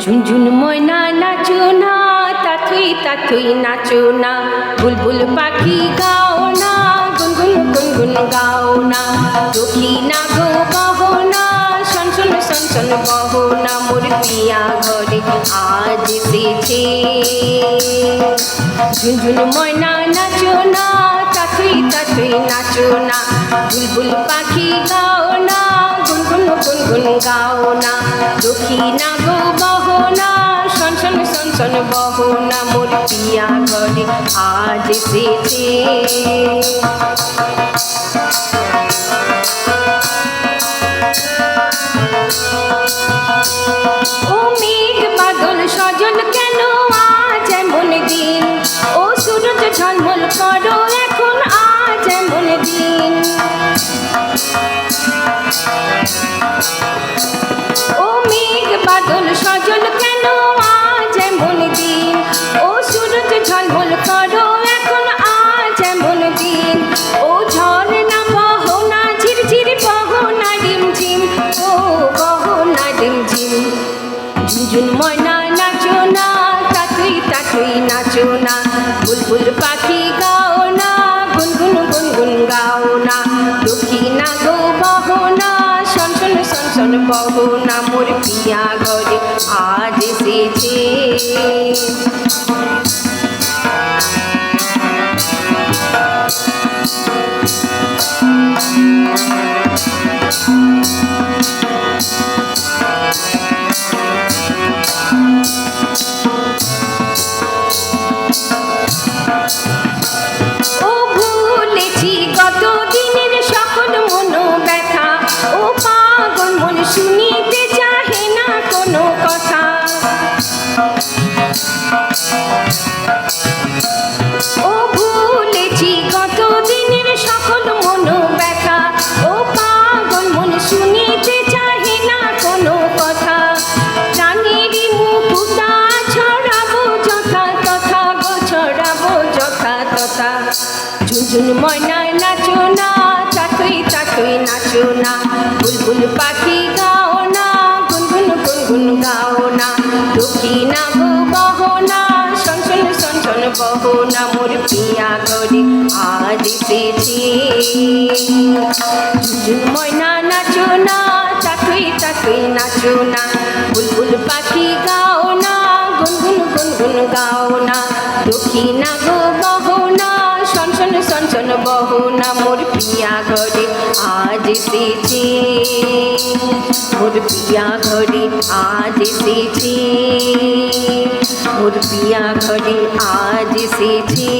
ঝুনঝুন ময়না নাচো না, তাথুই তাথুই নাচো না, বুলবুল পাখি গাও না, গুনগুন গুনগুন গাও না, দক্ষিণা গো বহো না, শনশন শনশন বহো না, মোর পিয়া ঘরে আজ এসেছে। ঝুনঝুন ময়না নাচো না, তাথুই তাথুই নাচো না, বুলবুল পাখি গাও না, গুনগুন গুনগুন গাও না, দক্ষিণা গো বহো না, শনশন শনশন বহো না, মোর পিয়া ঘরে আজ এসেছে। ও মেঘ বাদল সজল কেন আজ এমন দিন, ও সূরজ ঝলমল করো এখন আজ এমন দিন। ও মেঘ বাদল সজল কেন আজ এমন দিন, ও সূরজ ঝলমল করো এখন আজ এমন দিন। ও ঝর্ণা বহো না ঝিরঝির বহো না রিমঝিম, ও বহো না রিমঝিম। ঝুনঝুন ময়না নাচো না, তাথুই তাথুই নাচো না, বুলবুল পাখি গাও না, গুনগুন গুনগুন গাও না, দক্ষিণা গো বহো না, শনশন শনশন বহো না, মোর পিয়া ঘরে আজ এসেছে। ও ভুলেছি গত দিনের সকল মন ব্যথা, ও পাগল মন শুনিতে চাহে না কোনো কথা। ও ভুলেছি গত দিনের সকল মন ব্যথা, ও পাগল মন শুনিতে চাহে না কোনো কথা। প্রাণেরই মুকুতা ছড়াবো যথা তথা গো, ছড়াবো যথা তথা। ঝুনঝুন ময়না নাচো না, তাথুই তাথুই নাচো না, বুলবুল পাখি গাও না, গুনগুন গুনগুন গাও না, দক্ষিণা গো বহো না, শনশন শনশন বহো না, মোর পিয়া ঘরে আজ এসেছে। ঝুনঝুন ময়না নাচো না, তাথুই তাথুই নাচো না, বুলবুল পাখি গাও না, গুনগুন গুনগুন গাও না, দক্ষিণা গো বহো না, শনশন শনশন বহো না, মোর পিয়া ঘরে আজ এসেছে। মোর পিয়া ঘরে আজ এসেছে, মোর পিয়া ঘরে আজ এসেছে।